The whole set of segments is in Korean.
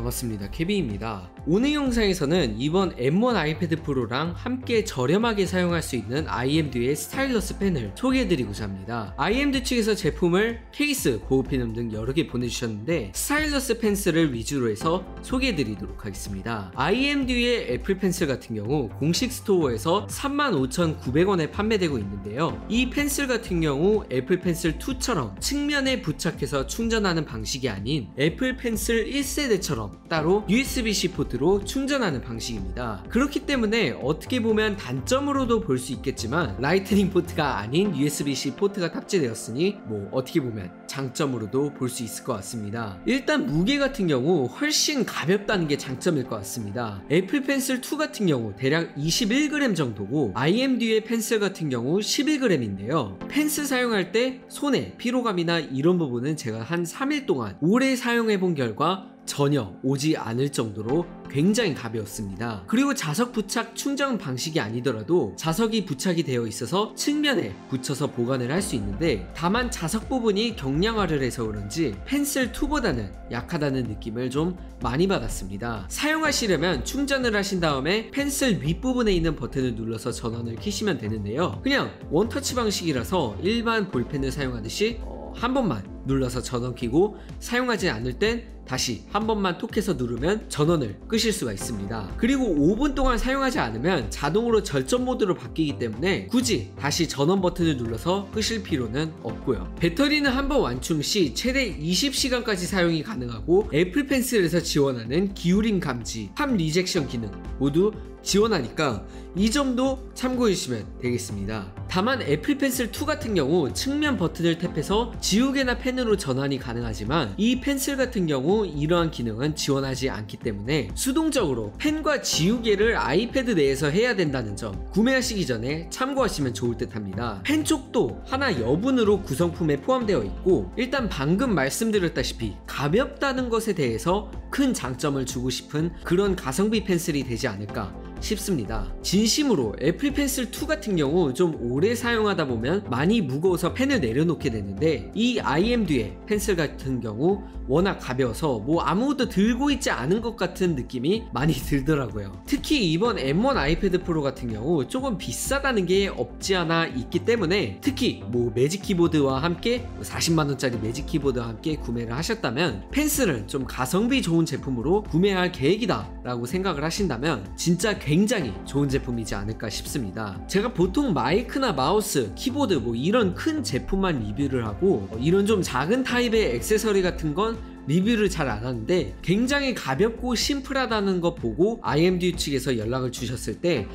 반갑습니다. 케빈입니다. 오늘 영상에서는 이번 M1 아이패드 프로랑 함께 저렴하게 사용할 수 있는 IMD의 스타일러스 펜을 소개해드리고자 합니다. IMD 측에서 제품을 케이스, 보호필름 등 여러 개 보내주셨는데 스타일러스 펜슬을 위주로 해서 소개해드리도록 하겠습니다. IMD의 애플 펜슬 같은 경우 공식 스토어에서 35,900원에 판매되고 있는데요. 이 펜슬 같은 경우 애플 펜슬 2처럼 측면에 부착해서 충전하는 방식이 아닌 애플 펜슬 1세대처럼 따로 USB-C 포트로 충전하는 방식입니다. 그렇기 때문에 어떻게 보면 단점으로도 볼 수 있겠지만 라이트닝 포트가 아닌 USB-C 포트가 탑재되었으니 어떻게 보면 장점으로도 볼 수 있을 것 같습니다. 일단 무게 같은 경우 훨씬 가볍다는 게 장점일 것 같습니다. 애플 펜슬 2 같은 경우 대략 21g 정도고 IMD의 펜슬 같은 경우 11g인데요. 펜슬 사용할 때 손에 피로감이나 이런 부분은 제가 한 3일 동안 오래 사용해본 결과 전혀 오지 않을 정도로 굉장히 가벼웠습니다. 그리고 자석 부착 충전 방식이 아니더라도 자석이 부착이 되어 있어서 측면에 붙여서 보관을 할 수 있는데 다만 자석 부분이 경량화를 해서 그런지 펜슬 2보다는 약하다는 느낌을 좀 많이 받았습니다. 사용하시려면 충전을 하신 다음에 펜슬 윗부분에 있는 버튼을 눌러서 전원을 켜시면 되는데요. 그냥 원터치 방식이라서 일반 볼펜을 사용하듯이 한 번만 눌러서 전원 켜고 사용하지 않을 땐 다시 한 번만 톡해서 누르면 전원을 끄실 수가 있습니다. 그리고 5분 동안 사용하지 않으면 자동으로 절전 모드로 바뀌기 때문에 굳이 다시 전원 버튼을 눌러서 끄실 필요는 없고요. 배터리는 한 번 완충 시 최대 20시간까지 사용이 가능하고 애플 펜슬에서 지원하는 기울임 감지, 탑 리젝션 기능 모두 지원하니까 이 점도 참고해 주시면 되겠습니다. 다만 애플 펜슬 2 같은 경우 측면 버튼을 탭해서 지우개나 펜으로 전환이 가능하지만 이 펜슬 같은 경우 이러한 기능은 지원하지 않기 때문에 수동적으로 펜과 지우개를 아이패드 내에서 해야 된다는 점 구매하시기 전에 참고하시면 좋을 듯 합니다. 펜 쪽도 하나 여분으로 구성품에 포함되어 있고 일단 방금 말씀드렸다시피 가볍다는 것에 대해서 큰 장점을 주고 싶은 그런 가성비 펜슬이 되지 않을까 싶습니다. 진심으로 애플 펜슬 2 같은 경우 좀 오래 사용하다 보면 많이 무거워서 펜을 내려놓게 되는데 이 IMD의 펜슬 같은 경우 워낙 가벼워서 아무것도 들고 있지 않은 것 같은 느낌이 많이 들더라고요. 특히 이번 M1 아이패드 프로 같은 경우 조금 비싸다는 게 없지 않아 있기 때문에 특히 매직 키보드와 함께 40만원짜리 매직 키보드와 함께 구매를 하셨다면 펜슬은 좀 가성비 좋은 제품으로 구매할 계획이다 라고 생각을 하신다면 진짜 굉장히 좋은 제품이지 않을까 싶습니다. 제가 보통 마이크나 마우스, 키보드 이런 큰 제품만 리뷰를 하고 이런 좀 작은 타입의 액세서리 같은 건 리뷰를 잘 안 하는데 굉장히 가볍고 심플하다는 거 보고 IMD 측에서 연락을 주셨을 때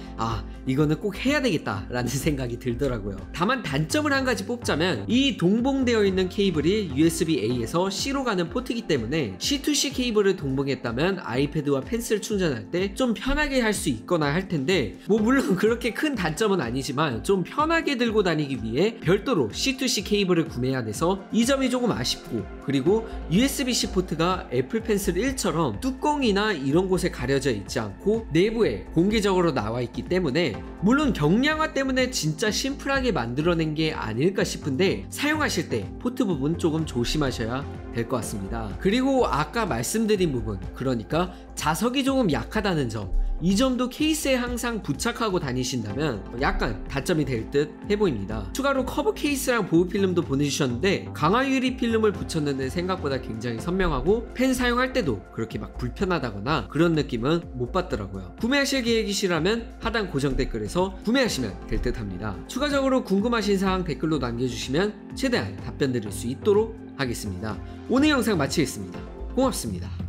이거는 꼭 해야 되겠다 라는 생각이 들더라고요. 다만 단점을 한 가지 뽑자면 이 동봉되어 있는 케이블이 USB-A에서 C로 가는 포트이기 때문에 C2C 케이블을 동봉했다면 아이패드와 펜슬 충전할 때 좀 편하게 할 수 있거나 할 텐데 물론 그렇게 큰 단점은 아니지만 좀 편하게 들고 다니기 위해 별도로 C2C 케이블을 구매해야 돼서 이 점이 조금 아쉽고 그리고 USB-C 포트가 애플 펜슬 1처럼 뚜껑이나 이런 곳에 가려져 있지 않고 내부에 공개적으로 나와 있기 때문에 물론 경량화 때문에 진짜 심플하게 만들어낸 게 아닐까 싶은데 사용하실 때 포트 부분 조금 조심하셔야 될 것 같습니다. 그리고 아까 말씀드린 부분 그러니까 자석이 조금 약하다는 점 이 점도 케이스에 항상 부착하고 다니신다면 약간 단점이 될 듯 해보입니다. 추가로 커버 케이스랑 보호 필름도 보내주셨는데 강화 유리 필름을 붙였는데 생각보다 굉장히 선명하고 펜 사용할 때도 그렇게 불편하다거나 그런 느낌은 못 받더라고요. 구매하실 계획이시라면 하단 고정 댓글에서 구매하시면 될 듯 합니다. 추가적으로 궁금하신 사항 댓글로 남겨주시면 최대한 답변 드릴 수 있도록 하겠습니다. 오늘 영상 마치겠습니다. 고맙습니다.